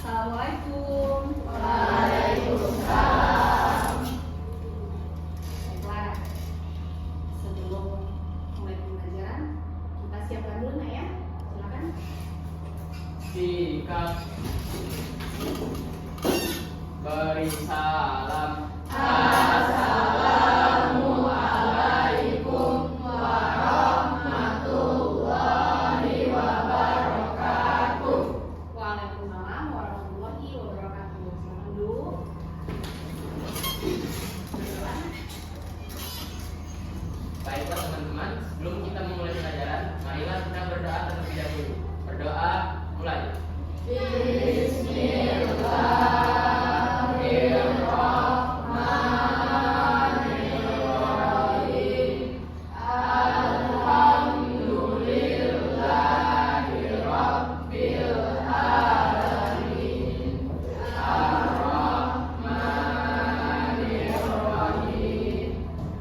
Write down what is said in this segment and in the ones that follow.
Assalamualaikum. Waalaikumsalam. Baiklah, sebelum mulai pembelajaran, kita siapkan dulu nak ya. Silakan. Sikap. Beri salam. Assalamualaikum warahmatullahi wabarakatuh. Waalaikumsalam warahmatullahi wabarakatuh. Silakan dulu. Baiklah teman-teman, sebelum kita memulai pelajaran, marilah kita berdoa terlebih dahulu. Berdoa, mulai. Bismillahirrahmanirrahim. Alhamdulillahirabbil alamin. Ar-Rahmanirrahim.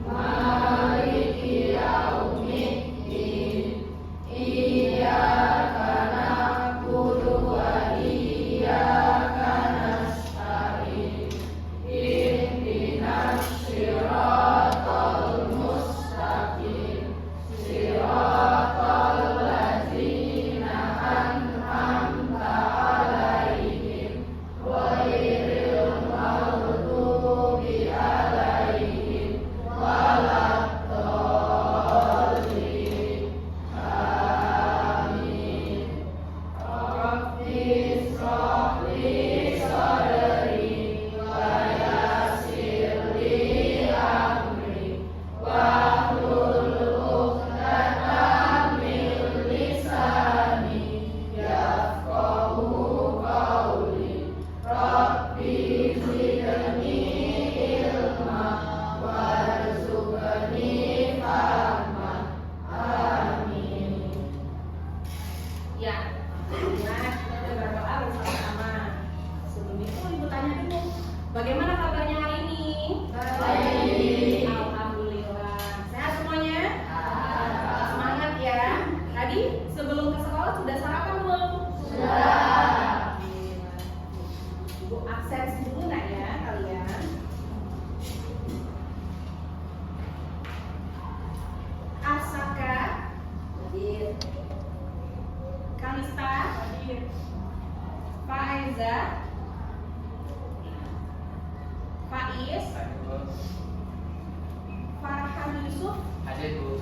Maliki yaumiddin. Iyyaka na'budu wa iyyaka nasta'in. Ihdinas siratal mustaqim. Siratal ladzina an'amta 'alaihim ghairil maghdubi 'alaihim waladdallin. Amin. Rabbi shrah li sadri wa yassir li amri wahlul 'uqdatam min lisani yafqahu qawli. Rabbi zidni ilma warzuqni fahma. Amin. Ya, nah kita berdoa bersama-sama. Sebelum itu ibu tanya dulu, bagaimana kabarnya hari ini? Baik. Alhamdulillah. Sehat semuanya? Semangat ya. Tadi sebelum ke sekolah sudah sarapan belum? Sudah. Ibu absen dulu nak ya kalian. Asaka hadir. Kalista hadir. Faiza, Faiz, Farhan Yusuf, Hadir, Bu.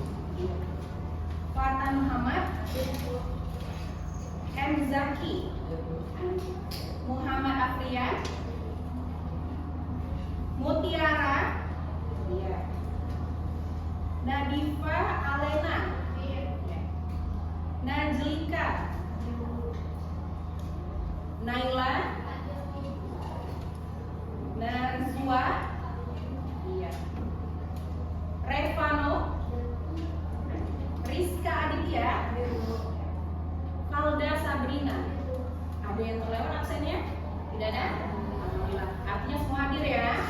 Farhan Muhammad, M Zaki, Muhammad Afrian, Mutiara, iya. Nadifa Alena, Najlika, Naila, Nazwa, iya. Revano, Rizka Aditya, Valda Sabrina. Ada yang terlewat absennya? Tidak ada? Alhamdulillah. Artinya semua hadir ya.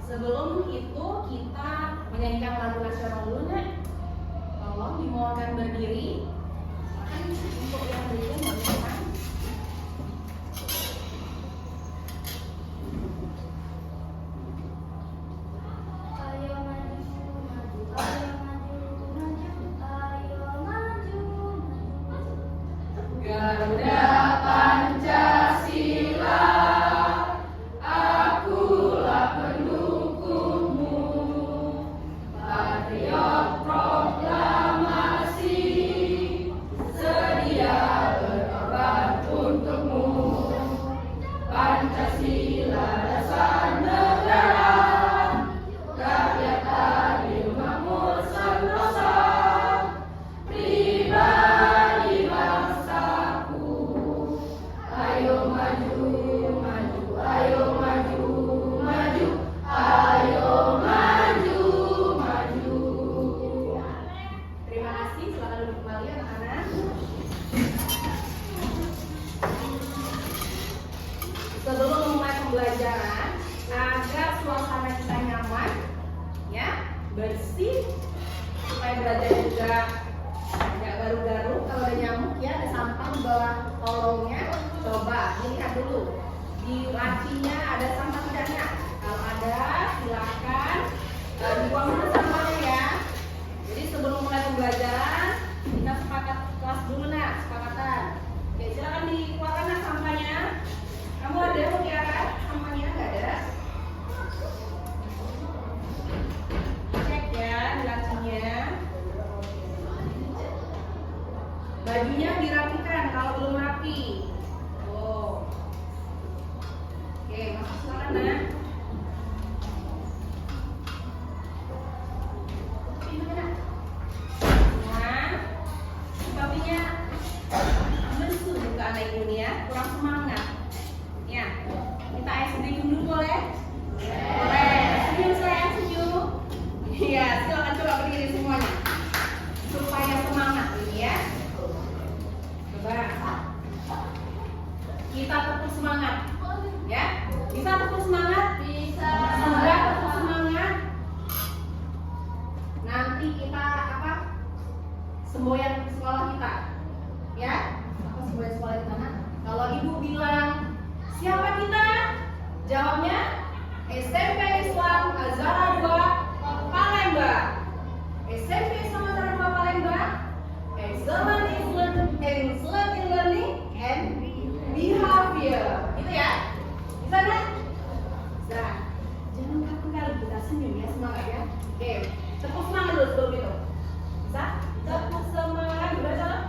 Sebelum itu kita menyanyikan lagu nasional dulu nak. Tolong dimohonkan berdiri. Silakan untuk yang berdiri mohon. Ayo maju, maju, ayo maju, maju, ayo maju, maju. Garuda Pancasila, akulah pendukungmu. Patriot proklamasi, sedia berkorban untukmu. Pancasila dasar negara, rakyat adil makmur sentosa, pribadi bangsaku. Ayo maju, maju, ayo maju, maju, ayo maju, maju. Terima kasih. Silakan duduk kembali anak-anak. Sebelum memulai pembelajaran, agar suasana kita nyaman, ya, bersih, supaya belajar juga nggak garu-garu. Kalau ada nyamuk ya, ada sampah di bawah kolongnya. Coba dilihat dulu di lacinya ada sampah tidaknya. Kalau ada, silakan dibuang dulu sampahnya ya. Jadi sebelum mulai pembelajaran kita sepakat kelas dulu nah, sepakatan. Oke, silakan dikeluarkan nah sampahnya. Kamu ada mutiara sampahnya? Nggak ada? Cek ya di lacinya. Bajunya dirapikan kalau belum rapi. Oh. Oke, masuk silakan nah. Nah, sepertinya lesu buka anak ibu nih ya, kurang semangat. Ya, minta air sedikit dulu boleh? Boleh. Senyum sayang, senyum. Iya, silakan coba berdiri semuanya supaya semangat ini ya. Coba kita tepuk semangat, ya. Bisa tepuk semangat? Bisa. Sudah tepuk semangat. Nanti kita apa? Semboyan sekolah kita, ya. Apa semboyan sekolah kita? Nah, kalau ibu bilang siapa kita? Jawabnya SMP Islam Azhar 2 Palembang. SMP Islam Azhar 2 Palembang. Excellent in learning and behavior. Gitu ya? Bisa nggak? Bisa. Jangan kaku kali kita senyum ya, semangat ya. Oke, tepuk semangat dulu sebelum itu. Bisa? Tepuk semangat dulu salah.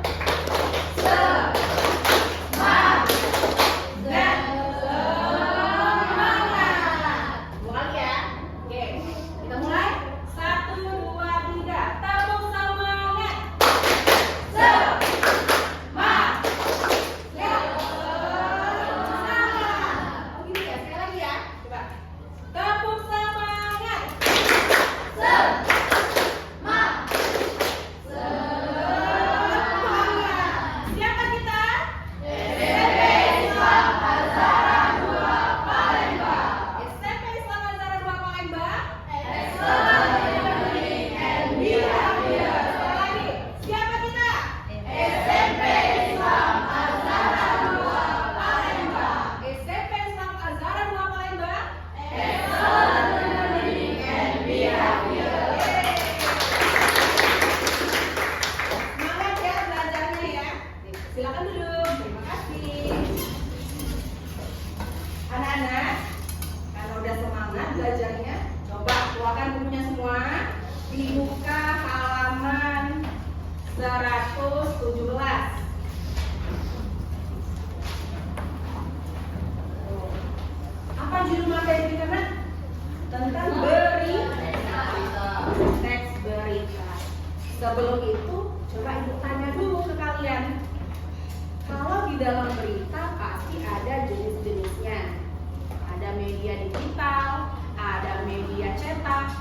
Silakan duduk. Terima kasih. Anak-anak, kalau udah semangat belajarnya, coba keluarkan bukunya semua. Dibuka halaman 117. Apa judul materi kita? Tentang berita. Teks berita. Sebelum itu, coba ibu tanya dulu ke kalian. Kalau di dalam berita pasti ada jenis-jenisnya. Ada media digital, ada media cetak,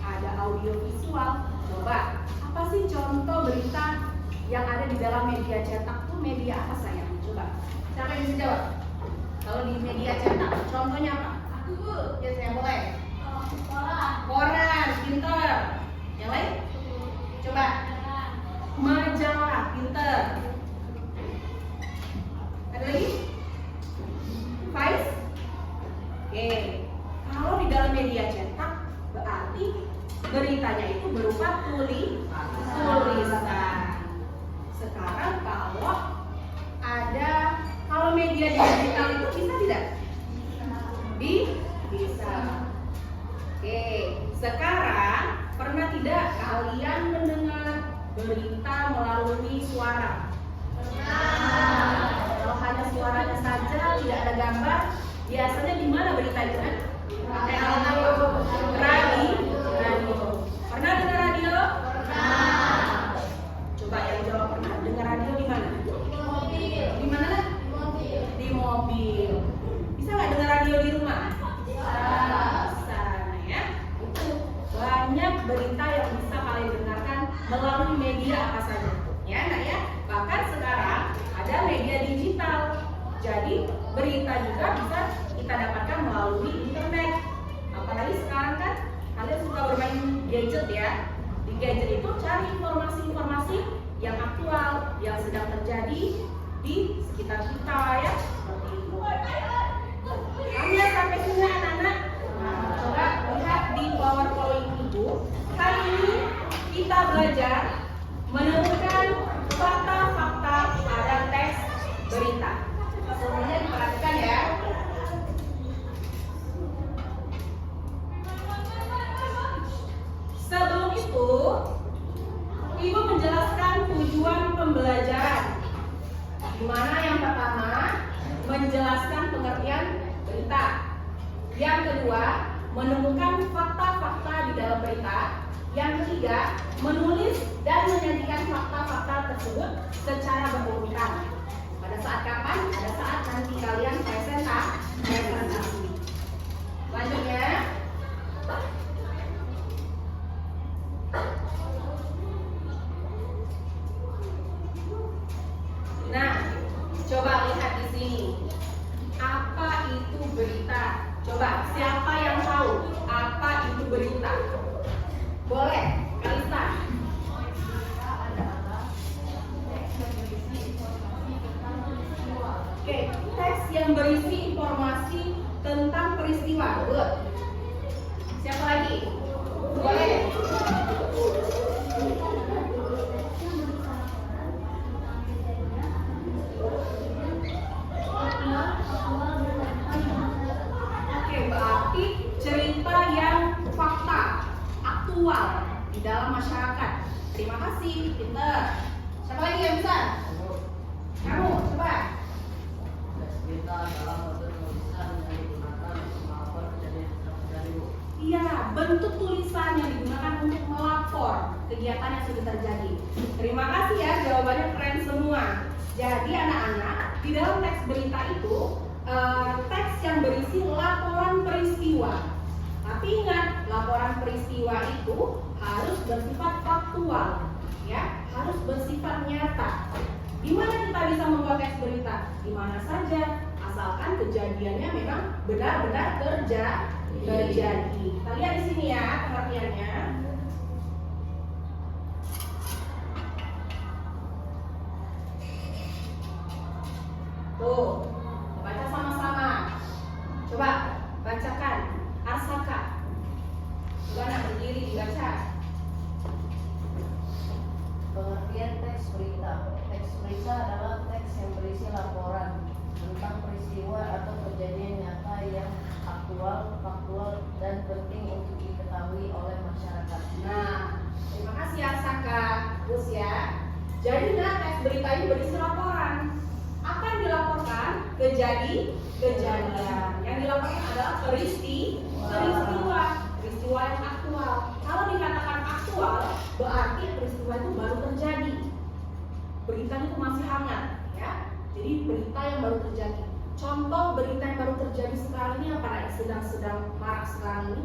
ada audio visual. Coba, apa sih contoh berita yang ada di dalam media cetak tuh media apa sayang? Coba, siapa yang bisa jawab? Kalau di media cetak, contohnya apa? Aku bu, ya saya boleh. Koran, pinter. Yang lain? Coba. Majalah, pinter. Ada lagi? Vice? Oke. Kalau di dalam media cetak berarti beritanya itu berupa tulisan. Sekarang kalau media digital itu bisa tidak? Bisa. Oke. Sekarang pernah tidak kalian mendengar berita melalui suara? Kalau hanya suaranya saja, tidak ada gambar, biasanya di mana berita itu kan? Pakai alat apa? Radio. Pernah dengar radio? Pernah. Coba yang jawab pernah. Dengar radio di mana? Di mana? Di mobil. Bisa nggak dengar radio di rumah? Bisa. Ya. Itu banyak berita yang bisa kalian dengarkan melalui media apa saja. Ya, nak ya. Bahkan sekarang ada media digital. Jadi berita juga bisa kita dapatkan melalui internet. Apalagi sekarang kan kalian suka bermain gadget ya. Di gadget itu cari informasi-informasi yang aktual, yang sedang terjadi di sekitar kita ya. Seperti itu. Hanya sampai sini anak-anak. Nah, coba lihat di PowerPoint Ibu. Hari ini kita belajar menemukan fakta-fakta pada teks berita. Semuanya diperhatikan ya. Sebelum itu, Ibu menjelaskan tujuan pembelajaran. Di mana yang pertama, menjelaskan pengertian berita. Yang kedua, menemukan fakta-fakta di dalam berita. Yang ketiga, menulis dan menyajikan fakta-fakta tersebut secara berurutan. Pada saat kapan? Pada saat nanti kalian presentasi. Selanjutnya, nah, coba lihat di sini. Apa itu berita? Coba, siapa yang tahu apa itu berita? Boleh, Kalista. Oke, teks yang berisi informasi tentang peristiwa. Good. Siapa lagi? Boleh. Oke, berarti cerita yang fakta, aktual di dalam masyarakat. Terima kasih, pinter. Siapa lagi yang bisa? Kamu, coba. Berita adalah bentuk tulisan yang digunakan untuk melapor kejadian yang terjadi. Iya, bentuk tulisan yang digunakan untuk melapor kegiatan yang sudah terjadi. Terima kasih ya, jawabannya keren semua. Jadi anak-anak, di dalam teks berita itu teks yang berisi laporan peristiwa. Tapi ingat, laporan peristiwa itu harus bersifat faktual, ya, harus bersifat nyata. Di mana kita bisa membuat teks berita? Di mana saja, asalkan kejadiannya memang benar-benar terjadi. Kita lihat di sini ya pengertiannya. Tuh, baca sama-sama. Coba bacakan. Arsaka. Coba nak berdiri dibaca. Pengertian teks berita. Teks berita adalah teks yang berisi laporan tentang peristiwa atau kejadian nyata yang aktual, faktual, dan penting untuk diketahui oleh masyarakat. Nah, terima kasih Arsaka. Terus ya. Jadi teks berita ini berisi laporan. Apa yang dilaporkan? Kejadian. Yang dilaporkan adalah peristiwa yang aktual. Kalau dikatakan aktual, berarti peristiwa itu baru terjadi. Berita itu masih hangat, ya. Jadi berita yang baru terjadi. Contoh berita yang baru terjadi sekarang ini apa yang sedang marak sekarang ini?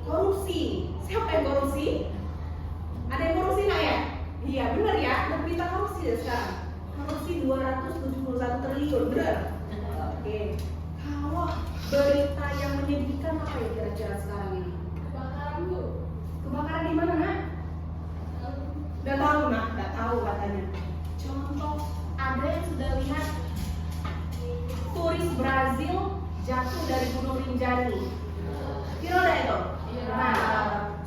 Korupsi. Siapa yang korupsi? Ada yang korupsi nggak ya? Iya benar ya, berita korupsi ya sekarang. Korupsi 271 triliun, benar? Oke. Kalau berita yang menyedihkan apa ya kira-kira sekarang ini? Kebakaran Bu. Kebakaran di mana nak? Udah tahu nak? Udah tahu katanya. Contoh, ada yang sudah lihat turis Brazil jatuh dari Gunung Rinjani. Kira udah itu? Nah,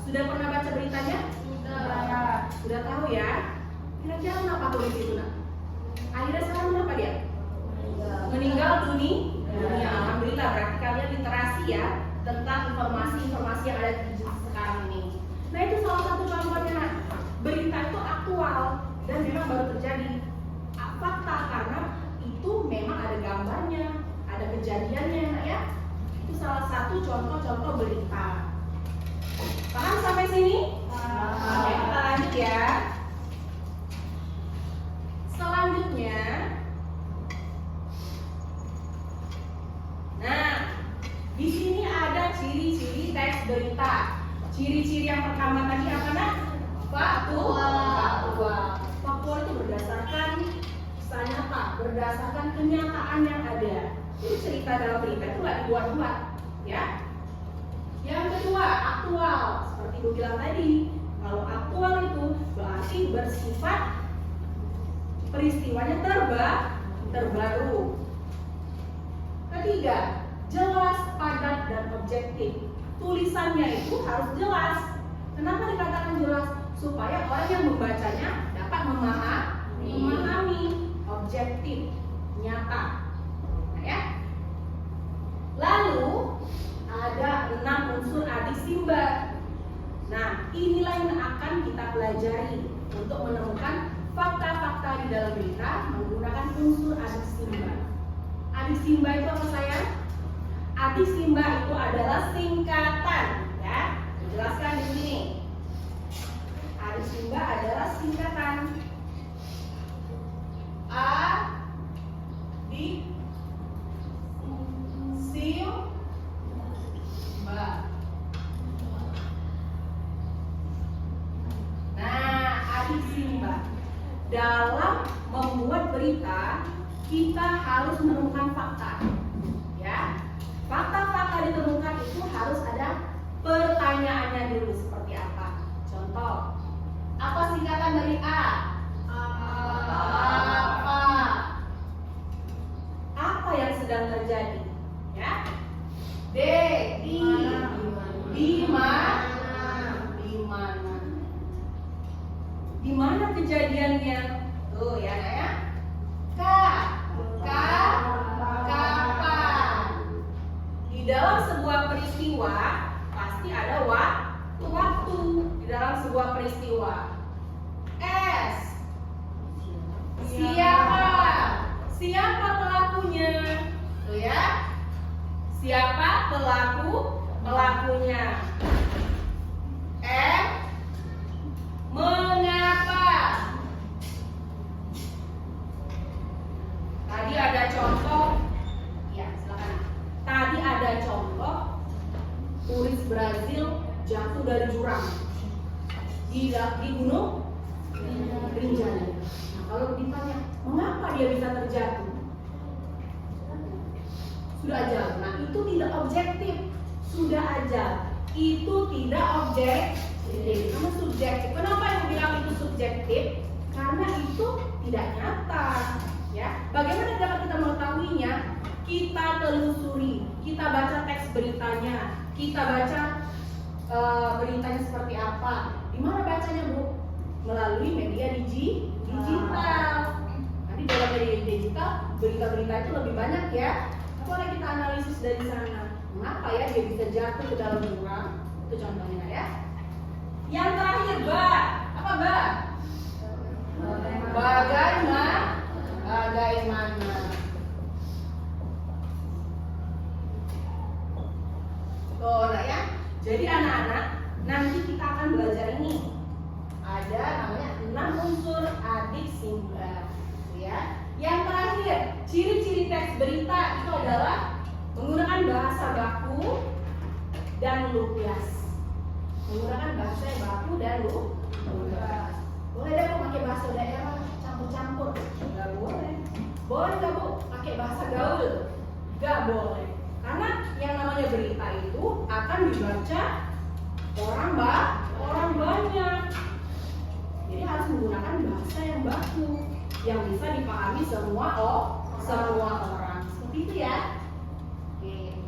sudah pernah baca beritanya? Sudah tahu ya? Kira-kira kenapa turis itu nak? Akhirnya sekarang kenapa dia? Meninggal dunia. Alhamdulillah, berarti kalian literasi ya tentang informasi-informasi yang ada di sekarang ini. Nah itu salah satu contohnya nak. Berita itu aktual dan memang baru terjadi. Fakta karena itu memang ada gambarnya, ada kejadiannya nak ya. Itu salah satu contoh-contoh berita. Paham sampai sini? Oke, kita lanjut ya. Selanjutnya, nah, di sini ada ciri-ciri teks berita. Ciri-ciri yang pertama tadi apa nak? Faktual. Faktual itu berdasarkan kisah nyata, berdasarkan kenyataan yang ada. Jadi cerita dalam berita itu nggak dibuat-buat, ya. Yang kedua, aktual. Seperti Ibu bilang tadi, kalau aktual itu berarti bersifat peristiwanya terbaru. Ketiga, jelas, padat, dan objektif. Tulisannya itu harus jelas. Kenapa dikatakan jelas? Supaya orang yang membacanya dapat memahami, objektif, nyata. Nah, ya. Lalu ada 6 unsur adisimba. Nah, inilah yang akan kita pelajari untuk menemukan fakta-fakta di dalam berita menggunakan unsur adisimba. Adisimba itu apa sayang? Adisimba itu adalah singkatan, ya. Dijelaskan di sini. Adisimba adalah singkatan. A di simba. Nah, adisimba. Dalam membuat berita, kita harus menemukan fakta. Ya. Fakta-fakta ditemukan itu harus ada pertanyaannya dulu seperti apa. Contoh, apa singkatan dari A? Apa yang sedang terjadi? Ya. D, di mana? Di mana kejadiannya? Tuh ya, ya. Kapan? Di dalam sebuah peristiwa pasti ada waktu di dalam sebuah peristiwa. S, siapa pelakunya? Tuh ya. Siapa pelakunya? M, mengapa? Tadi ada contoh. Ya, silakan. Tadi ada contoh turis Brazil jatuh dari jurang di gunung Rinjani. Nah, kalau ditanya mengapa dia bisa terjatuh, sudah aja. Nah, itu tidak objektif. Sudah aja. Itu tidak objektif. Karena subjektif. Kenapa yang bilang itu subjektif? Karena itu tidak nyata. Ya. Bagaimana dapat kita mengetahuinya? Kita telusuri, kita baca teks beritanya, kita baca beritanya seperti apa. Di mana bacanya, Bu? Melalui media digital. Nanti dalam media digital berita-berita itu lebih banyak ya. Boleh kita analisis dari sana. Mengapa ya dia bisa jatuh ke dalam jurang? Itu contohnya ya. Yang terakhir, Ba. Apa, Ba? Bagaimana? Tuh, nah ya. Jadi anak-anak, nanti kita akan belajar ini. Ada namanya 6 unsur adisimba. Ya. Yang terakhir, ciri-ciri teks berita itu adalah menggunakan bahasa baku dan lugas. Menggunakan bahasa yang baku dan lugas. Boleh deh Bu pakai bahasa daerah campur-campur? Enggak boleh. Boleh nggak Bu pakai bahasa gaul? Enggak boleh. Karena yang namanya berita itu akan dibaca orang banyak. Jadi harus menggunakan bahasa yang baku, yang bisa dipahami semua orang. Seperti itu ya. Oke.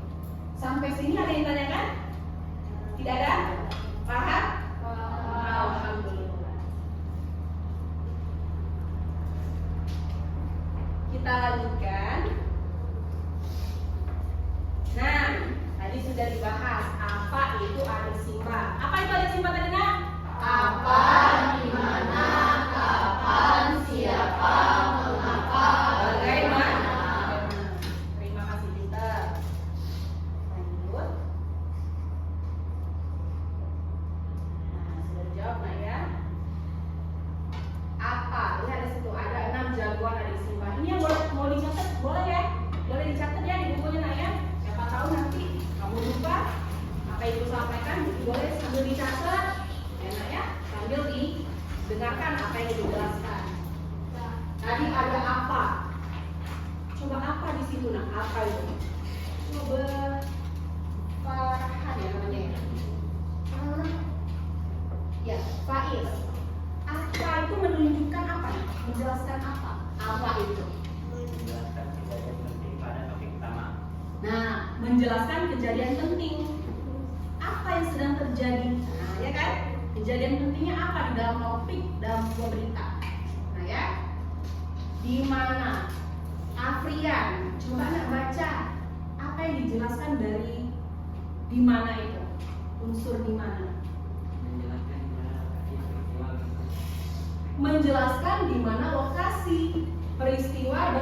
Sampai sini ada yang tanyakan? Tidak ada? Paham? Alhamdulillah. Kita lanjutkan. Nah, tadi sudah dibahas apa itu adisimba. Apa itu adisimba tadi, Nak? Apa, di mana, kapan, siapa, mengapa, bagaimana. Terima kasih Peter. Lanjut. Nah, sudah dijawab Nak ya. Apa? Lihat di situ ada 6 jagoan adisimba. Ini yang mau dicatat, boleh ya? Boleh dicatat ya di bukunya Nak ya. Siapa tahu nanti kamu lupa apa itu sampaikan, boleh sambil dicatat. Enak ya, sambil didengarkan apa yang dijelaskan. Tadi ada apa? Coba apa di situ, Nak? Apa itu? Coba Farhan ya namanya ya. Ya, Faiz. Apa itu menunjukkan apa? Menjelaskan apa? Apa itu? Menjelaskan kejadian penting pada topik utama. Nah, menjelaskan kejadian penting. Apa yang sedang terjadi? Nah, ya kan? Kejadian pentingnya apa di dalam topik dalam sebuah berita? Nah, ya. Di mana? Afrian. Coba Anak baca. Apa yang dijelaskan dari di mana itu? Unsur di mana? Menjelaskan di mana lokasi peristiwa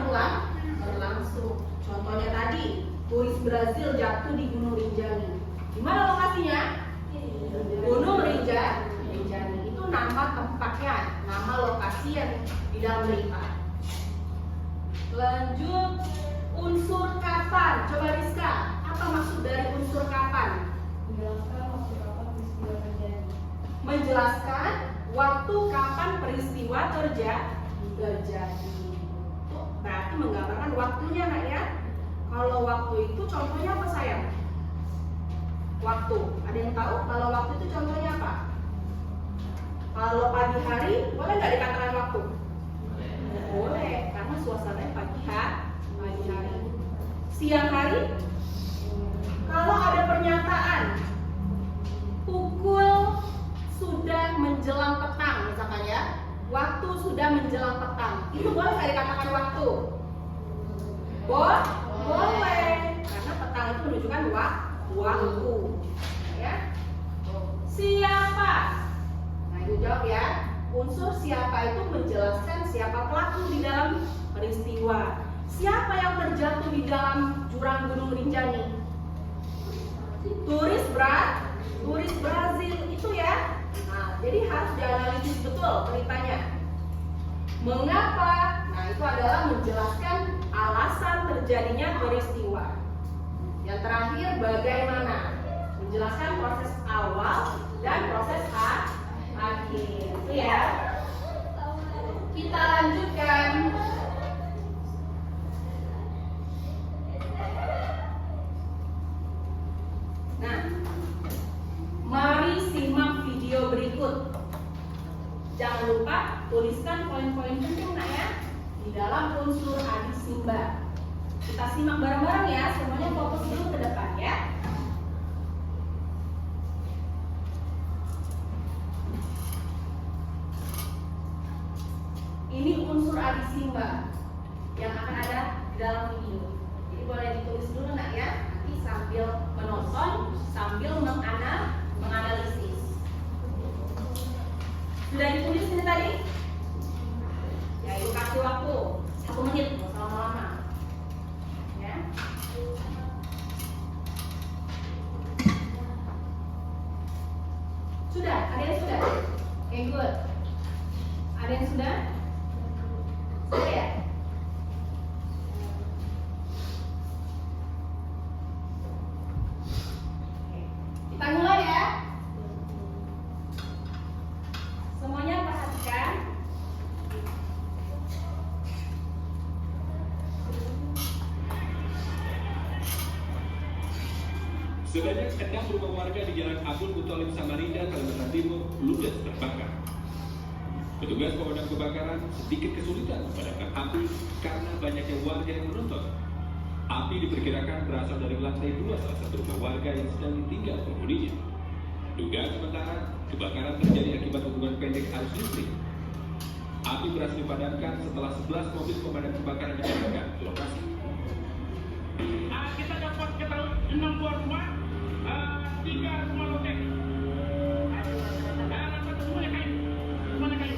berlangsung. Contohnya tadi, turis Brazil jatuh di Gunung Rinjani. Di mana lokasinya? Gunung Rinjani. Itu nama tempatnya, nama lokasi yang di dalam berita. Lanjut, unsur kapan. Coba Rizka, apa maksud dari unsur kapan? Menjelaskan waktu kapan peristiwa terjadi. Menjelaskan waktu kapan peristiwa terjadi. Tuh, berarti menggambarkan waktunya, Nak, ya. Kalau waktu itu contohnya apa, sayang? Waktu. Ada yang tahu kalau waktu itu contohnya apa? Kalau pagi hari, boleh nggak dikatakan waktu? Boleh, karena suasananya pagi hari. Siang hari? Kalau ada pernyataan pukul sudah menjelang petang, misalkan ya, waktu sudah menjelang petang, itu boleh nggak dikatakan waktu? Boleh, karena petang itu menunjukkan waktu, ya. Siapa? Nah, itu jawab ya. Unsur siapa itu menjelaskan siapa pelaku di dalam peristiwa. Siapa yang terjatuh di dalam jurang Gunung Rinjani? Turis Brazil itu ya. Nah, jadi harus dianalisis betul beritanya. Mengapa? Nah, itu adalah menjelaskan alasan terjadinya peristiwa. Yang terakhir, bagaimana? Menjelaskan proses awal dan proses akhir. Itu ya. Kita lanjutkan. Nah, mari simak video berikut. Jangan lupa tuliskan poin-poin penting, Nak, ya, di dalam unsur adisimba. Kita simak bareng-bareng ya, semuanya fokus dulu ke depan ya. Ini unsur adisimba yang akan ada di dalam video. Jadi boleh ditulis dulu, Nak, ya. Nanti sambil menonton, sambil menganalisis. Sudah ditulis ini tadi? Ya, itu kasih waktu 1 menit, nggak usah lama-lama. Ya. Sudah? Ada yang sudah? Oke, good. Ada yang sudah? Sudah ya? Oke. Kita mulai ya. Semuanya perhatikan. Sebanyak 6 rumah warga di Jalan Abdul Muthalib Samarinda, Kalimantan Timur, ludes terbakar. Petugas pemadam kebakaran sedikit kesulitan memadamkan api karena banyaknya warga yang menonton. Api diperkirakan berasal dari lantai 2 salah satu rumah warga yang sedang ditinggal penghuninya. Dugaan sementara, kebakaran terjadi akibat hubungan pendek arus listrik. Api berhasil dipadamkan setelah 11 mobil pemadam kebakaran dikerahkan ke lokasi. Kita dapat ketahui 6 buah rumah, 3 rumah lotek. Dan satu semuanya kayu. Semuanya kayu.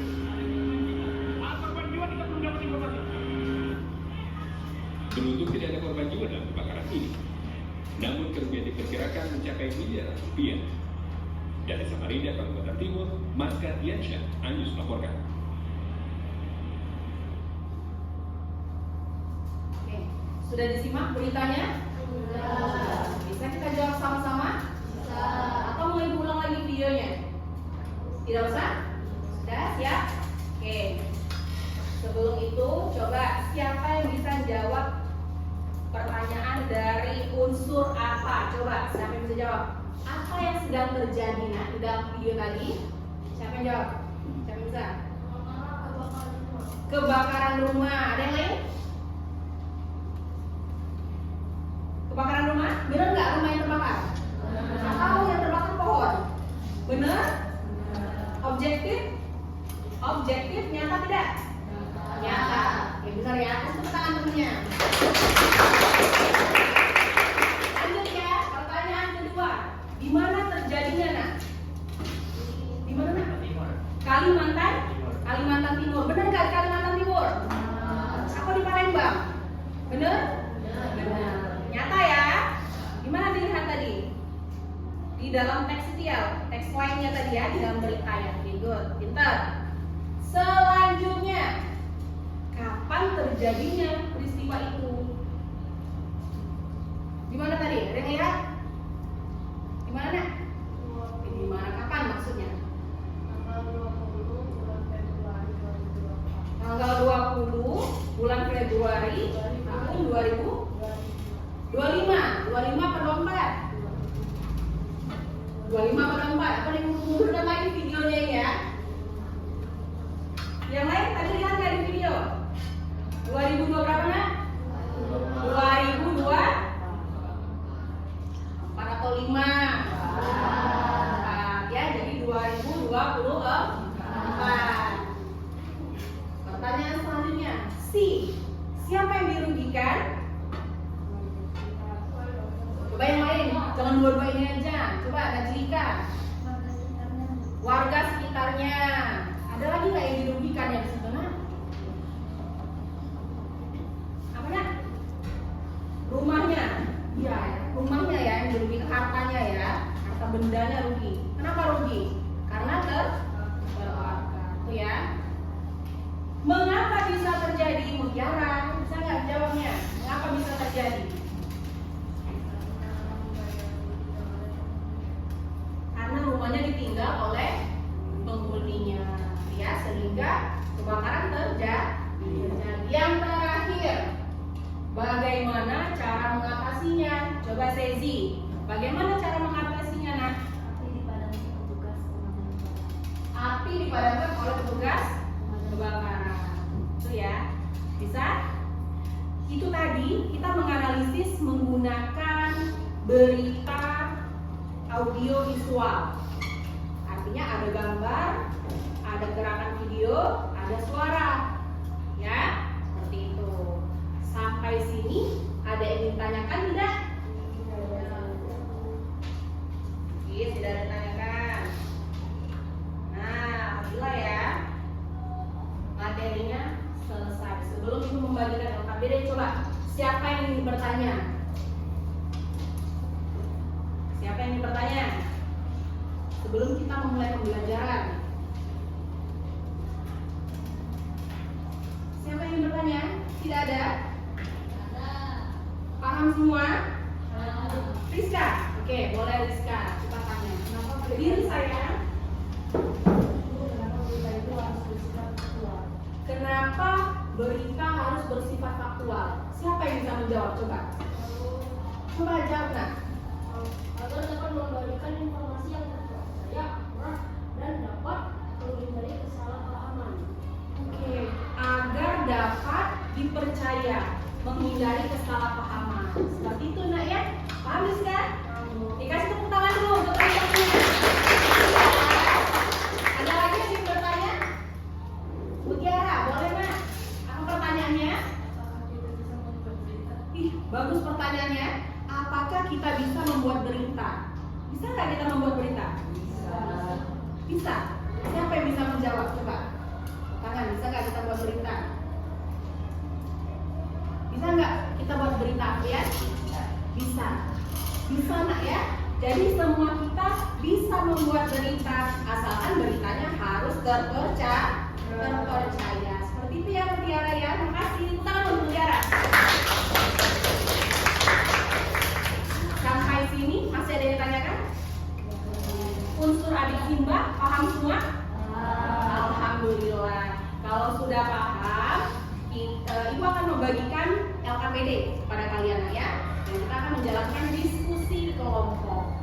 Korban jiwa kita belum dapat informasi. Beruntung tidak ada korban jiwa dalam kebakaran ini. Namun kerugian diperkirakan mencapai miliaran rupiah. Dari Samarinda, Kalimantan Timur, Maska Diansyah, Anyus melaporkan. Oke, sudah disimak beritanya? Sudah. Bisa kita jawab sama-sama? Bisa. Atau mau ibu ulang lagi videonya? Tidak usah? Sudah, siap? Oke. Sebelum itu, coba siapa yang bisa jawab pertanyaan dari unsur apa? Coba, siapa yang bisa jawab? Apa yang sedang terjadi nah, di dalam video tadi? Siapa yang jawab? Siapa yang bisa? Kebakaran rumah. Ada yang lain? Kebakaran rumah? Bener nggak rumah yang terbakar? Atau yang terbakar pohon? Bener? Objektif? Objektif nyata tidak? Nyata. Ya benar ya. Kasih tepuk tangan temennya. Lanjut ya. Pertanyaan kedua. Di mana terjadinya nak? Di mana nak? Timur. Kalimantan? Timur. Kalimantan Timur. Benar nggak di Kalimantan Timur? Apa di Palembang? Bener? Benar. Nyata ya. Gimana dilihat tadi? Di dalam teks teks poinnya tadi ya, di dalam berita ya. Good, pintar. Selanjutnya, kapan terjadinya peristiwa itu? Di mana tadi? Ada yang lihat? Di mana nak? Di mana kapan maksudnya? Tanggal 20 bulan Februari tahun 2025. 25 per 24. 25 per 24. Apa nih mundur lagi videonya ya? Yang lain tadi lihat nggak di video? 2002 berapa nak? 2002 4 atau 5? 4 ya, jadi 2024. Pertanyaan selanjutnya, siapa yang dirugikan? Coba yang lain, jangan dua-dua ini aja. Coba Najlika. Warga sekitarnya. Ada lagi nggak yang dirugikan yang di situ nak? Apa nak? Rumahnya. Iya, rumahnya ya yang dirugikan, hartanya ya, harta bendanya rugi. Kenapa rugi? Karena terbakar. Itu ya. Mengapa bisa terjadi? Mutiara, bisa nggak jawabnya? Mengapa bisa terjadi? Karena rumahnya ditinggal oleh penghuninya, ya, sehingga kebakaran terjadi. Yang terakhir, bagaimana cara mengatasinya? Coba Sezi, bagaimana cara mengatasinya nak? Api dipadamkan oleh petugas kebakaran. Itu ya, bisa? Itu tadi kita menganalisis menggunakan berita audio visual. Artinya ada gambar, ada gerakan video, ada suara. Ya, seperti itu. Sampai sini ada yang ditanyakan tidak? Iya, tidak ada yang ditanyakan. Nah, alhamdulillah ya. Materinya selesai. Sebelum ibu membagikan LKPD, coba siapa yang ingin bertanya? Siapa yang ingin bertanya? Sebelum kita memulai pembelajaran. Siapa yang ingin bertanya? Tidak ada? Paham semua? Rizka? Oke, boleh Rizka. Coba tanya. Kenapa berdiri saya? Kenapa berita harus bersifat faktual? Siapa yang bisa menjawab? Coba. Coba jawab nak. Agar dapat memberikan informasi yang terpercaya, akurat, dan dapat menghindari kesalahpahaman. Oke, agar dapat dipercaya, menghindari kesalahpahaman. Seperti itu nak ya. Paham Rizka? Dikasih tepuk tangan dulu untuk teman-teman. Ada lagi yang ingin bertanya? Mutiara, boleh nak? Apa pertanyaannya? Ih, bagus pertanyaannya. Apakah kita bisa membuat berita? Bisa nggak kita membuat berita? Bisa. Siapa yang bisa menjawab? Coba. Tangan, bisa nggak kita buat berita? Bisa nggak kita buat berita ya? Bisa. Bisa nak ya? Jadi semua kita bisa membuat berita, asalkan beritanya harus terpercaya. Seperti itu ya Mutiara ya. Makasih. Tangan untuk Mutiara. Sampai sini masih ada yang ditanyakan? Unsur adik himba paham semua? Alhamdulillah. Kalau sudah paham, Ibu akan membagikan LKPD kepada kalian ya. Dan kita akan menjalankan diskusi kelompok.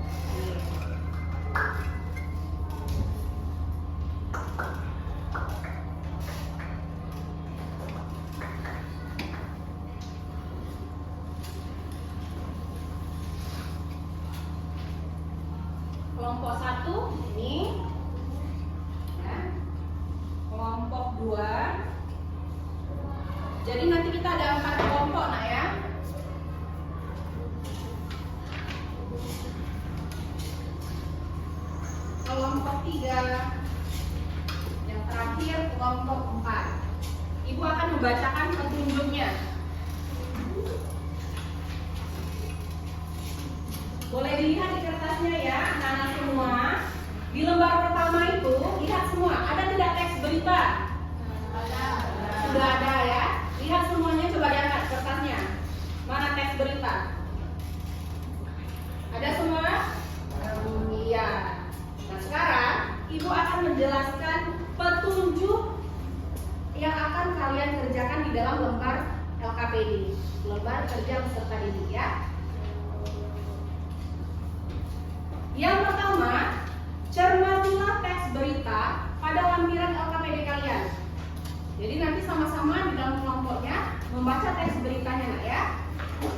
2. Jadi nanti kita ada 4 kelompok nak ya. Kelompok 3, yang terakhir kelompok 4. Ibu akan membacakan petunjuknya. Boleh dilihat di kertasnya ya, anak-anak semua. Di lembar pertama itu, lihat semua, ada tidak teks berita? Sudah ada ya. Lihat semuanya, coba diangkat kertasnya. Mana teks berita? Ada semua? Iya. Nah sekarang, Ibu akan menjelaskan petunjuk yang akan kalian kerjakan di dalam lembar LKPD, lembar kerja peserta didik ya. Yang pertama, cermatilah teks berita pada lampiran LKPD kalian. Jadi nanti sama-sama di dalam kelompoknya membaca teks beritanya nak ya.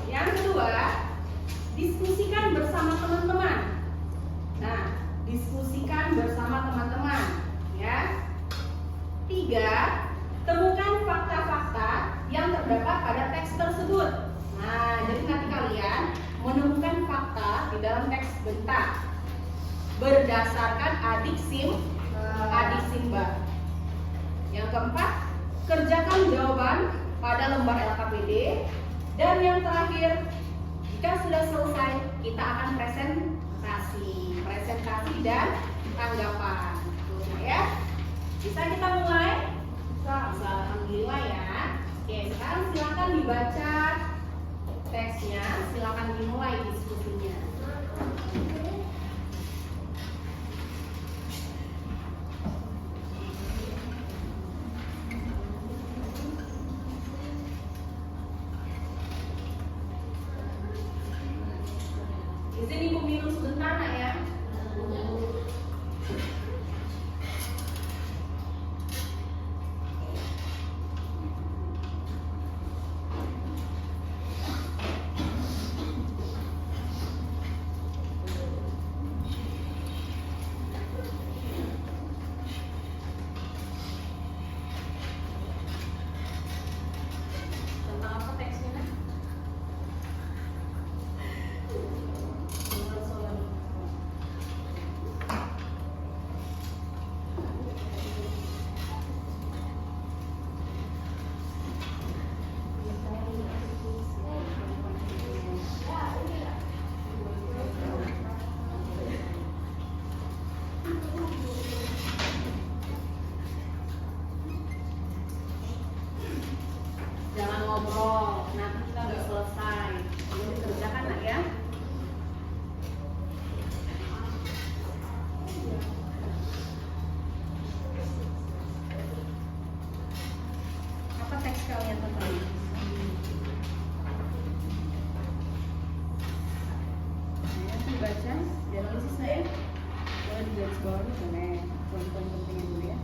Yang kedua, diskusikan bersama teman-teman. Nah, diskusikan bersama teman-teman ya. 3, temukan fakta-fakta yang terdapat pada teks tersebut. Nah, jadi nanti kalian menemukan fakta di dalam teks berita berdasarkan adik simba. Yang keempat, kerjakan jawaban pada lembar LKPD. Dan yang terakhir, jika sudah selesai, kita akan presentasi dan tanggapan. Nah, ya, bisa kita mulai? Bisa, alhamdulillah ya. Oke, sekarang silakan dibaca teksnya, silakan dimulai diskusinya. Izin Ibu minum sebentar nak ya. Tentang apa teksnya nak? Jangan ngobrol, nanti kita udah selesai. Belum dikerjakan nak ya. Apa teks kalian tentang? Saya dibaca, dianalisis nak ya. Boleh digaris bawahi boleh. Poin-poin pentingnya dulu ya.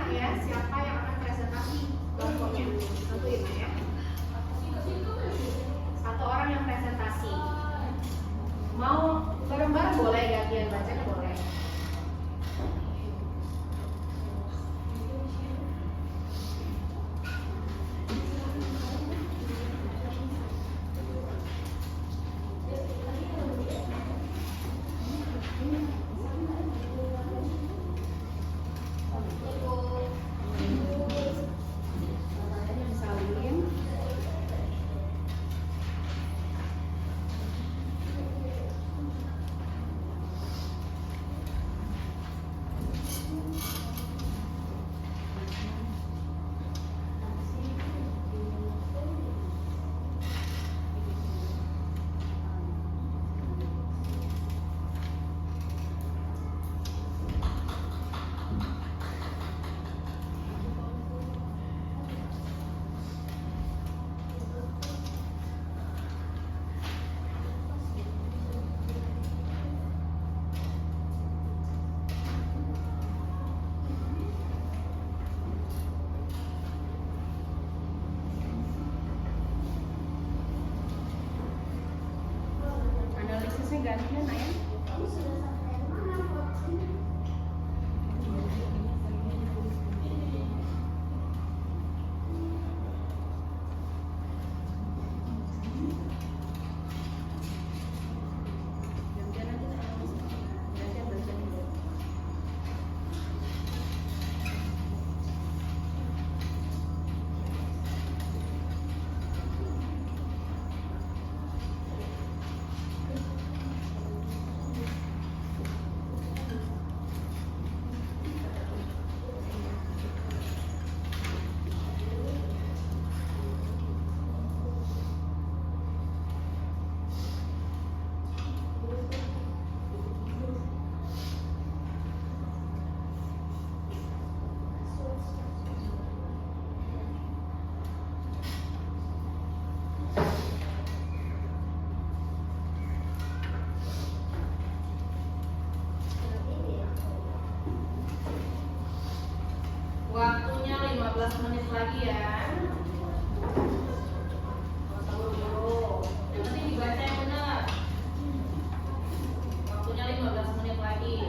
nak ya, siapa yang akan presentasi kelompoknya? Tentuin nak ya. Satu orang yang presentasi. Mau bareng-bareng boleh, gantian bacanya boleh. Salin. Analisisnya gantian nak ya. Kamu sudah sampai mana, Pak? Gantian aja analisisnya. Gantian bacanya dulu. Waktunya 15 menit lagi ya. Tunggu dulu. Yang penting dibaca yang benar. Waktunya 15 menit lagi.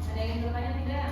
Ada yang ingin bertanya tidak?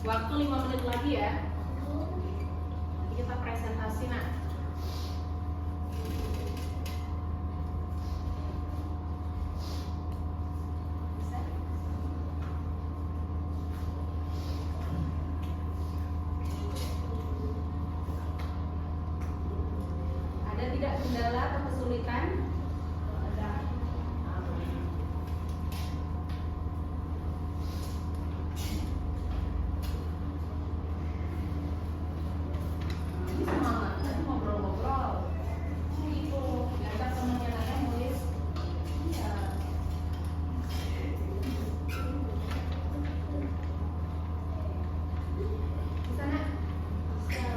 Waktu 5 menit lagi ya. Nanti kita presentasi nak. Bisa? Ada tidak kendala atau kesulitan? Ada. Ini semangat, nanti ngobrol-ngobrol. Gitu, diajak temennya nanya nulis. Iya. Bisa nak? Bisa.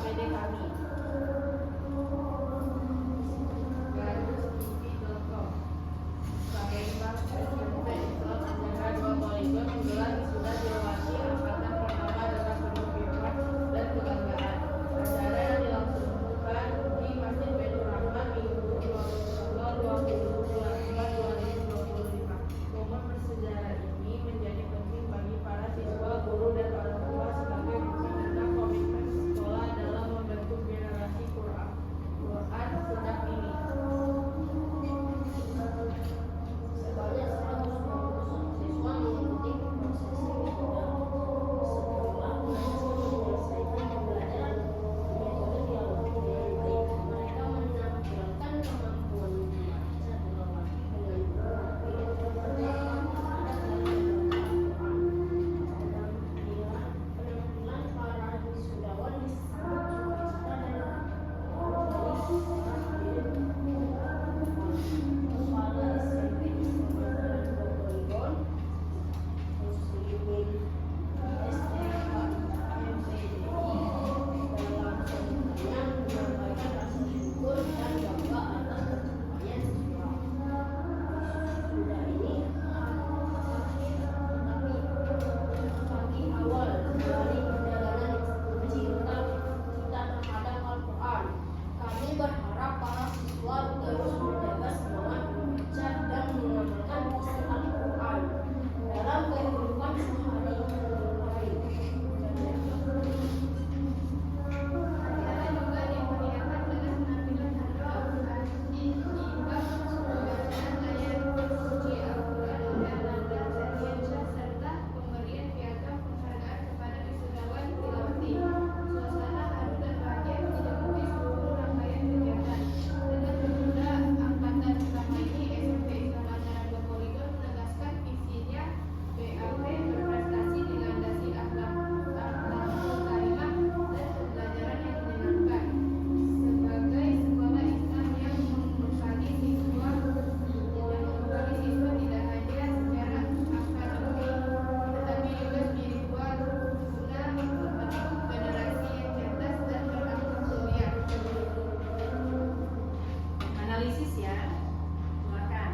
SPD kami. Garustv.com. Sahabat SMP Islam Anjara 2 Poligon menggelar wisuda Dilawati angkatan pertama dengan penuh hikmat dan kebanggaan. Acara yang dilangsungkan di Masjid Baitur Rahman Minggu 20 bulan 4 2025. Momen bersejarah ini menjadi penting bagi para siswa, guru, dan orang tua sebagai bukti tentang komitmen sekolah dalam membentuk generasi Quran sejak dini. Sebanyak 120 siswa mengikuti prosesi wisuda. Setelah menyelesaikan pembelajaran metode dialog dengan baik, mereka menampilkan kemampuan membaca tilawati dengan berbagai penampilan para wisudawan disambut sukacita dan Kepala SMP Islam Anjara 2 Poligon, Muslimin STK MPDI dalam sambutannya menyampaikan rasa syukur dan bangga atas pencapaian siswa. Wisuda ini tetapi awal dari perjalanan cinta kita terhadap Al-Quran. Kami berharap para siswa terus menjaga semangat membaca dan mengamalkan isi Al-Quran dalam kehidupan sehari-hari. Acara juga dimeriahkan dengan penampilan hafal Al-Quran hingga pembacaan ayat suci Al-Quran dan nada zikir serta pemberian piagam penghargaan kepada wisudawan Tilawati. Suasana haru dan bahagia menyelimuti seluruh rangkaian kegiatan. Dengan wisuda angkatan pertama ini, SMP Islam Anjara 2 Poligon menegaskan visinya BAP berprestasi dengan dasi akhlakul karimah dan pembelajaran yang menyenangkan. Sebagai sekolah Islam yang membekali siswa tidak hanya secara akademik, tetapi juga spiritual guna membentuk generasi yang cerdas dan berakhlak mulia. Analisis ya, silakan.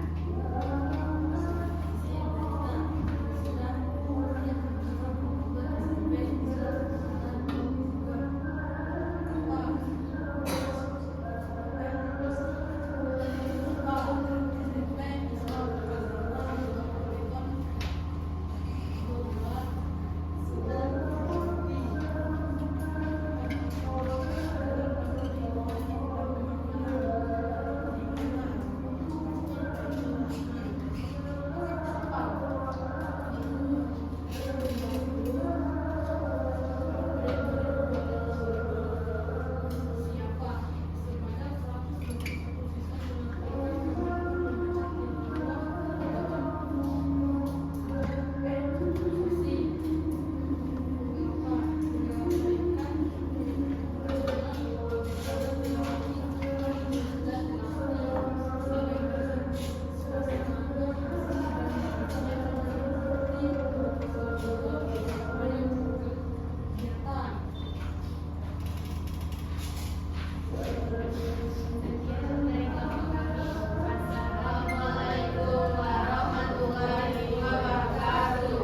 Assalamualaikum warahmatullahi wabarakatuh.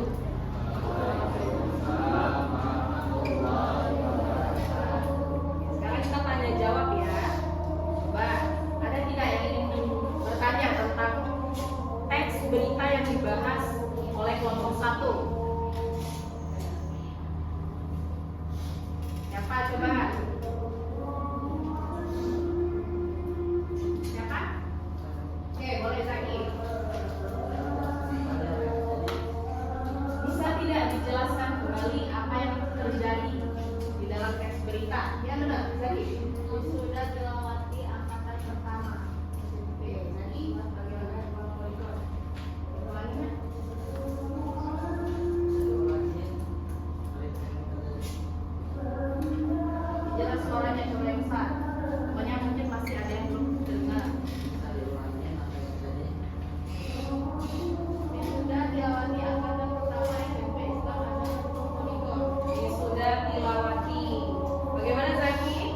Sekarang kita tanya jawab ya. Coba, ada tidak yang ingin bertanya tentang teks berita yang dibahas oleh kelompok 1? Siapa coba? Siapa? Oke, boleh Zaki. Bisa tidak dijelaskan kembali apa yang terjadi di dalam teks berita? Ya benar, Zaki. Wisuda Tilawati angkatan pertama. Oke, Zaki, bagaimana Bang Boyko? Ulanginya. Jelas suaranya coba yang besar. Pokoknya mungkin masih ada yang belum dengar. Wisuda Tilawati angkatan pertama SMP Islam Anjara 2 Poligon. Wisuda Tilawati. Bagaimana Zaki?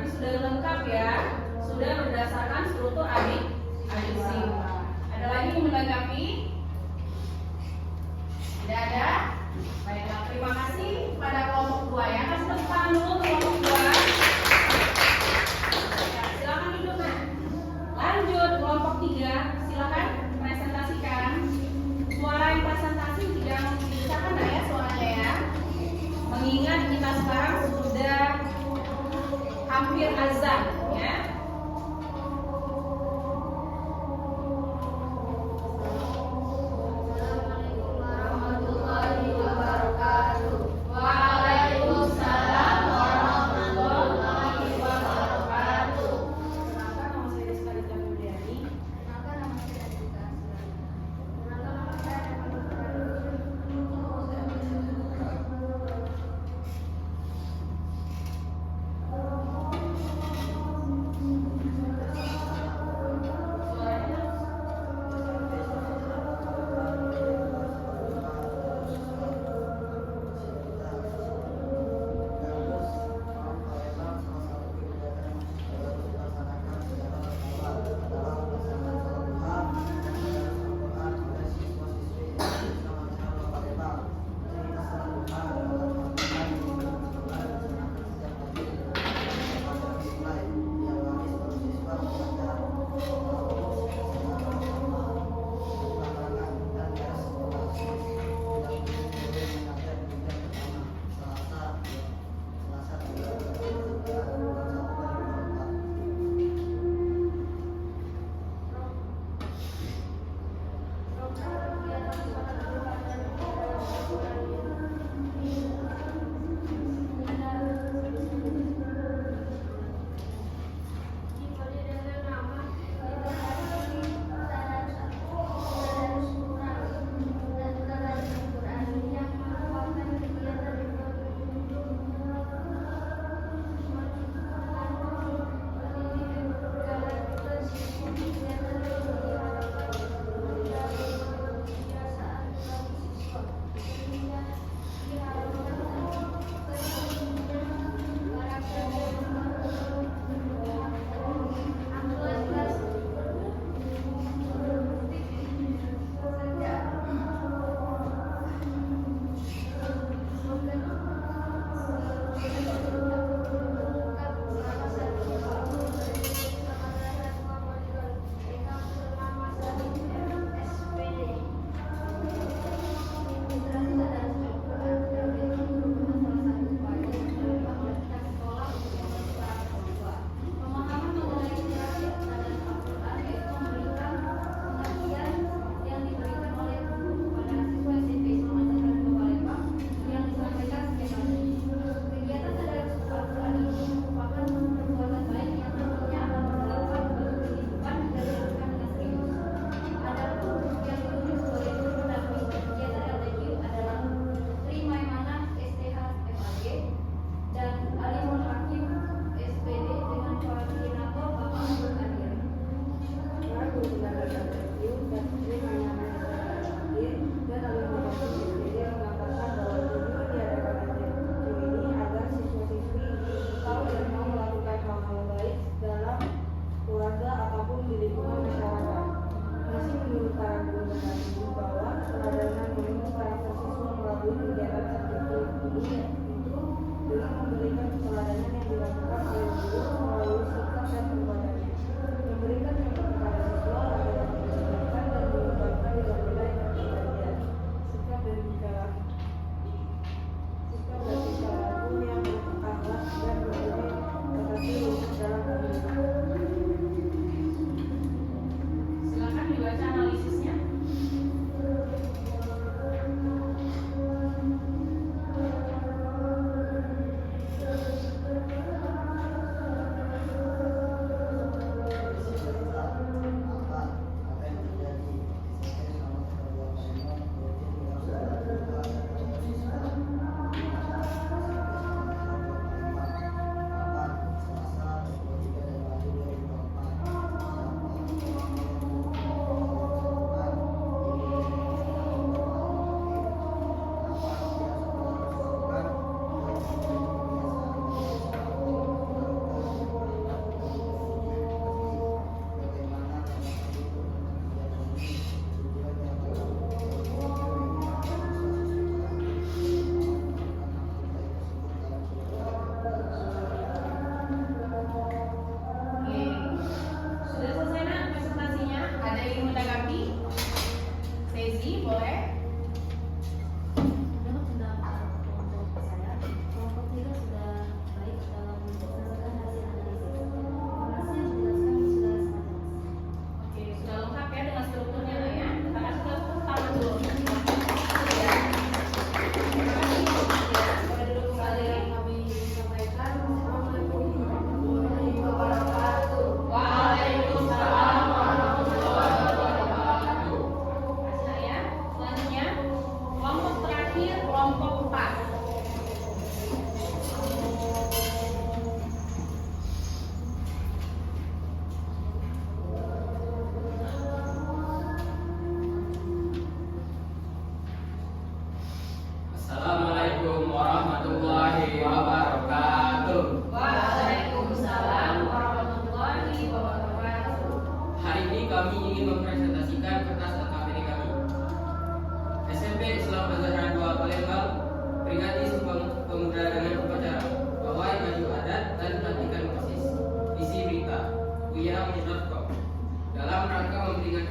Berarti sudah lengkap ya. Sudah berdasarkan struktur adiksi. Ada lagi yang menanggapi? Tidak ada? Baiklah, terima kasih pada kelompok 2 ya. Kasih tepuk tangan dulu untuk kelompok 2. Ya, silakan duduk nah. Lanjut kelompok 3, silakan presentasikan. Suara yang presentasi tidak dipisahkan nah ya suaranya ya. Mengingat kita sekarang sudah hampir azan ya. Warahmatullahi wabarakatuh. Waalaikumsalam warahmatullahi wabarakatuh. Kenalkan nama saya Rizka Rizka Mulyani. Kenalkan nama saya Rizka. Kenalkan nama saya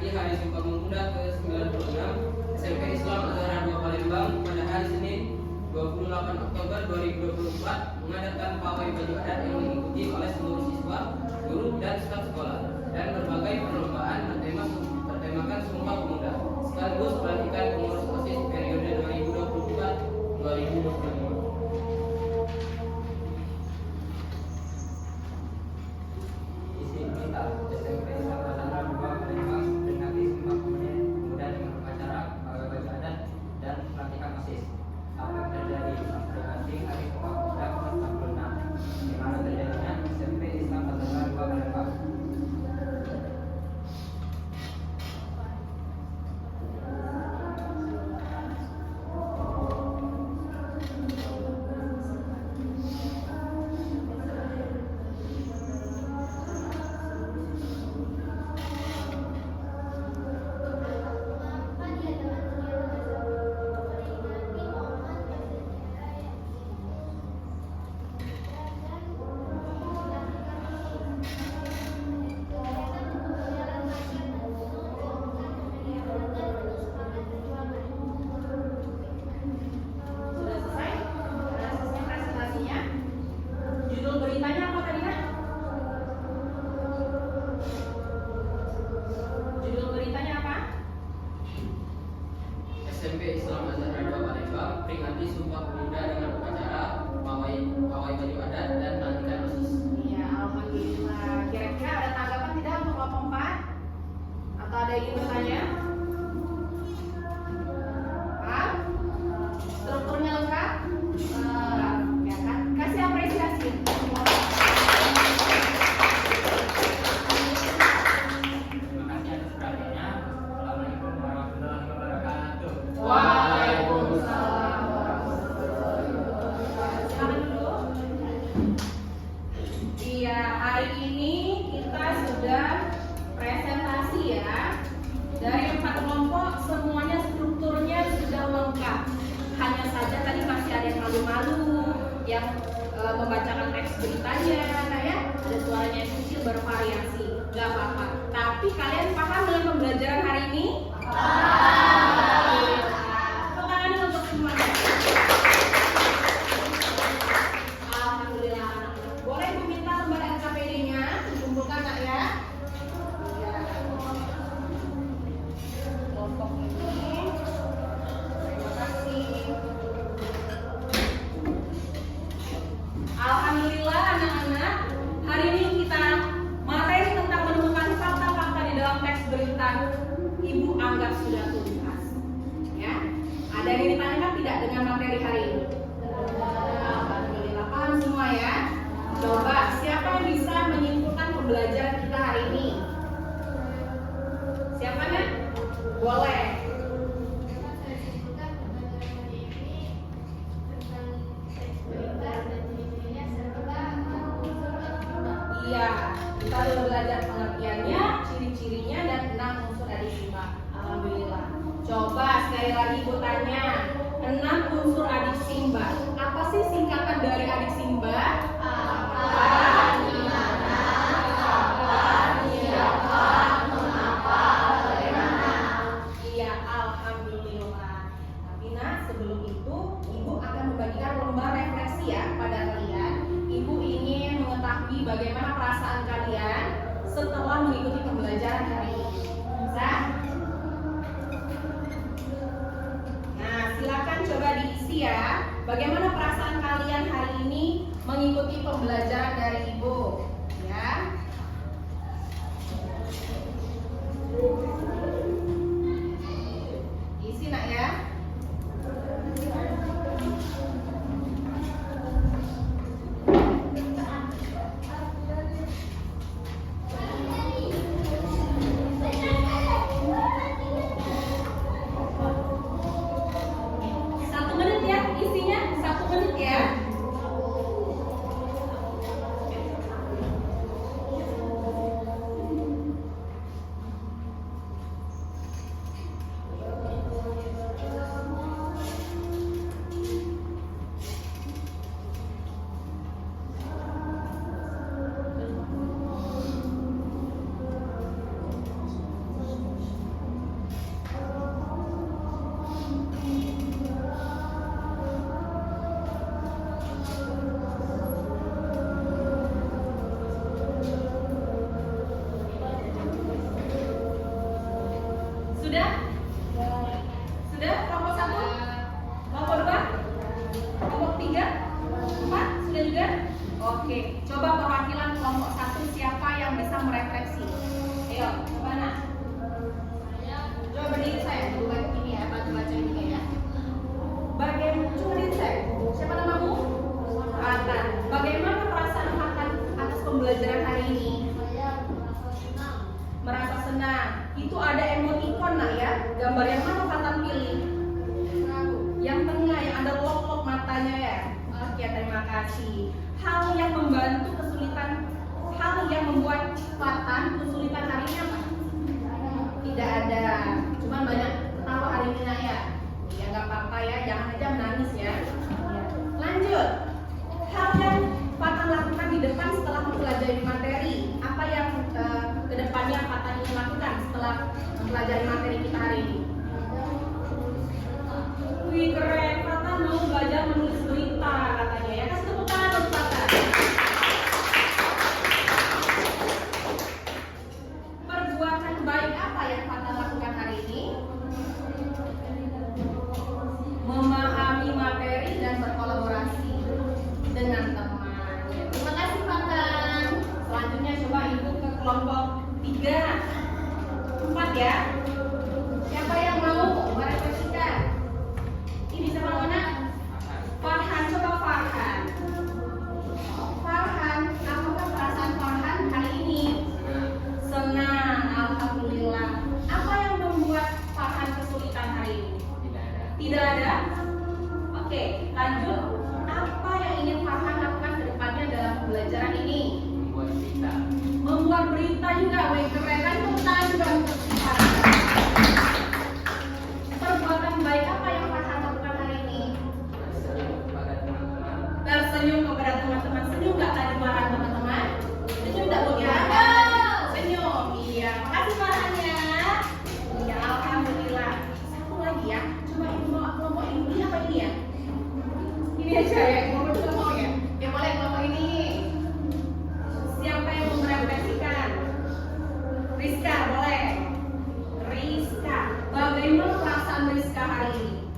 memperingati Hari Sumpah Pemuda ke-96 SMP Islam Azhar 2 Palembang pada hari Senin 28 Oktober 2024 mengadakan pawai baju adat yang diikuti oleh seluruh siswa, guru, dan staf sekolah dan berbagai perlombaan bertemakan Sumpah Pemuda sekaligus pelantikan pengurus OSIS periode 2024-2025. Isi berita SMP Islam Azhar 2 Palembang memperingati Sumpah Pemuda dengan upacara pawai baju adat dan pelantikan OSIS. Apa yang terjadi memperingati Hari Sumpah Pemuda ke-96 di mana terjadinya SMP Islam Azhar 2 Palembang. Sudah selesai? Sudah selesai presentasinya? Judul beritanya apa tadi, Nak? Judul beritanya apa? SMP Islam Azhar 2 Palembang peringati Sumpah Pemuda dengan upacara pawai baju adat dan pelantikan OSIS. Iya, alhamdulillah. Kira-kira ada tanggapan tidak untuk kelompok 4? Atau ada yang ingin bertanya? Paham? Strukturnya lengkap? Ya kan? Kasih apresiasi. Terima kasih atas perhatiannya. Assalamualaikum warahmatullahi wabarakatuh. Waalaikumsalam warahmatullahi wabarakatuh. Silakan dulu. Iya, hari ini kita sudah presentasi ya. Dari 4 kelompok semuanya strukturnya sudah lengkap. Hanya saja tadi masih ada yang malu-malu, yang membacakan teks beritanya, kayak ada suaranya yang kecil bervariasi. Gak apa-apa. Tapi kalian paham dengan pembelajaran hari ini? Paham. Tepuk tangan dulu untuk semuanya. Alhamdulillah. Boleh meminta lembar NKPD-nya dikumpulkan, Nak ya? Ya. Kelompok ini. Terima kasih. Alhamdulillah anak-anak, hari ini kita materi tentang menemukan fakta-fakta di dalam teks berita Ibu anggap sudah tuntas. Ya, ada yang ditanyakan tidak dengan materi hari ini? Alhamdulillah, paham semua ya. Coba siapa yang bisa menyimpulkan pembelajaran kita hari ini? Siapa nih? Boleh. Iya, kita sudah belajar pengertiannya, ciri-cirinya, dan 6 unsur adiksi Mbak. Alhamdulillah. Coba sekali lagi Ibu tanya, 6 unsur adiksi Mbak. Apa sih singkatan dari adiksi Mbak? Iya, alhamdulillah. Tapi sebelum itu, Ibu akan membagikan lembar refleksi ya pada kalian. Ibu ingin mengetahui bagaimana perasaan kalian setelah mengikuti pembelajaran hari ini. Bisa? Nah, silakan coba diisi ya. Bagaimana perasaan kalian hari ini mengikuti pembelajaran dari Ibu? Ya. Isi Nak ya. Isinya 1 menit ya. Sudah? Sudah? Kelompok 1? Kelompok 2? Kelompok 3? 4? Sudah juga? Oke, coba perwakilan kelompok 1 siapa yang bisa merefleksi? Ayo, mana? Coba berdiri saya, coba ini ya, bantu baca ini ya. Bagaimana, coba berdiri saya. Siapa namamu? Fatan. Bagaimana perasaan Fatan atas pembelajaran hari ini? Merasa senang. Itu ada emoticon lah ya. Gambar yang mana Fatan pilih? Yang tengah, yang ada lok-lok matanya ya. Oke, terima kasih. Hal yang membantu kesulitan, hal yang membuat Fatan kesulitan hari ini apa? Tidak ada. Cuman banyak ketawa hari ini ya. Ya nggak apa-apa ya, jangan aja menangis ya. Lanjut. Hal yang Fatan lakukan di depan setelah mempelajari materi. Apa yang kedepannya Fatan ingin lakukan setelah mempelajari materi kita hari ini? Wih keren, Fatan mau belajar menulis berita katanya ya. Kasih tepuk tangan untuk Fatan. Perbuatan baik apa yang Fatan lakukan hari ini? Memahami materi dan berkolaborasi dengan teman. Terima kasih Fatan. Selanjutnya coba ibu ke kelompok 3, 4 ya. Siapa yang mau merefleksikan? Ini siapa mana? Farhan, coba Farhan. Farhan, apakah perasaan Farhan hari ini? Senang, alhamdulillah. Apa yang membuat Farhan kesulitan hari ini? Tidak ada. Oke, lanjut. Apa yang ingin Farhan lakukan ke depannya dalam pembelajaran ini? Membuat berita. Membuat berita juga, weh keren kan? Tepuk tangan juga untuk Farhan. Perbuatan baik apa yang Farhan lakukan hari ini? Bersenyum kepada teman-teman. Tersenyum kepada teman-teman. Senyum nggak tadi marah teman-teman? Senyum nggak Bu ya? Senyum. Iya, makasih Farhan ya. Ya alhamdulillah. Satu lagi ya. Coba ibu mau kelompok ini apa ini ya? Ini aja ya. Kelompok juga mau ya? Ya boleh kelompok ini. Siapa yang mau merefleksikan? Rizka boleh. Rizka, bagaimana perasaan Rizka hari ini?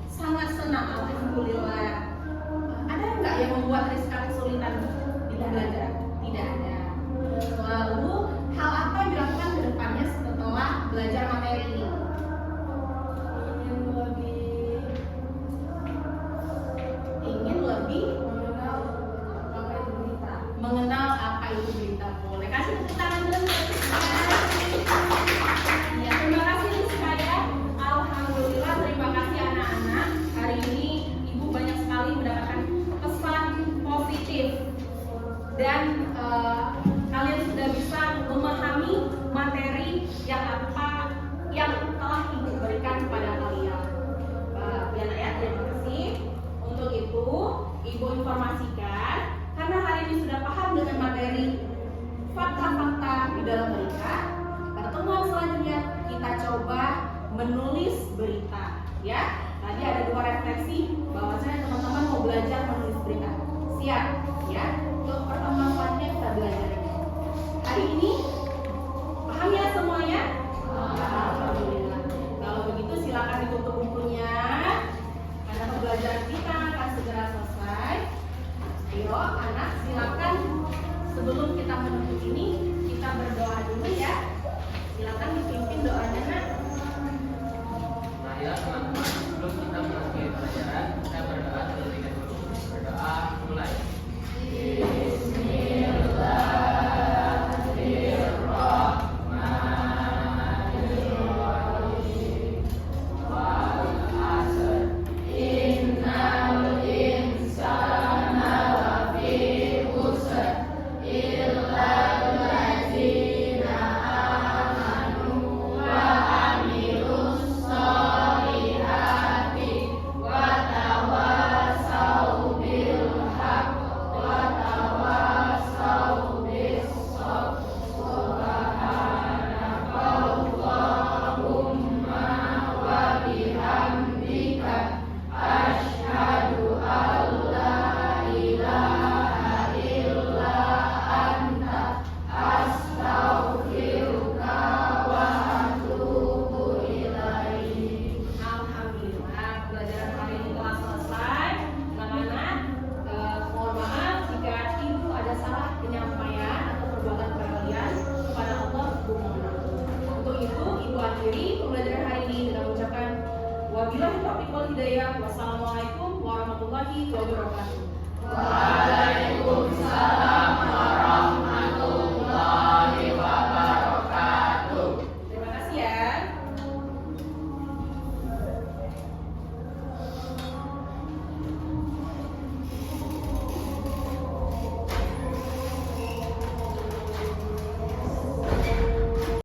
Sangat senang, alhamdulillah. Ada nggak yang membuat Rizka kesulitan di belajar? Tidak ada. Lalu hal apa yang dilakukan ke depannya setelah belajar materi ini? Ingin lebih mengenal apa itu berita. Boleh kasih tepuk tangan dulu. Ya, terima kasih Rizka ya. Alhamdulillah, terima kasih anak-anak. Hari ini ibu banyak sekali mendapatkan pesan positif dan kalian sudah bisa memahami materi yang apa yang telah ibu berikan kepada kalian. Ya, ya, terima kasih. Untuk itu, ibu informasikan karena hari ini sudah paham dengan materi fakta-fakta di dalam berita. Pertemuan selanjutnya kita coba menulis berita, ya. Tadi ada 2 refleksi bahwasanya teman-teman mau belajar menulis berita. Siap, ya. Untuk pertemuan selanjutnya kita belajar ini. Hari ini paham ya semuanya? Alhamdulillah. Kalau begitu silakan ditutup bukunya. Karena pembelajaran kita akan segera selesai. Ayo anak silakan sebelum kita menutup ini kita berdoa dulu ya. Silakan dipimpin doanya nak. Marilah teman-teman, sebelum kita memasuki pelajaran, kita berdoa terlebih dahulu. Berdoa mulai. Wa Wassalamualaikum warahmatullahi wabarakatuh. Waalaikumsalam warahmatullahi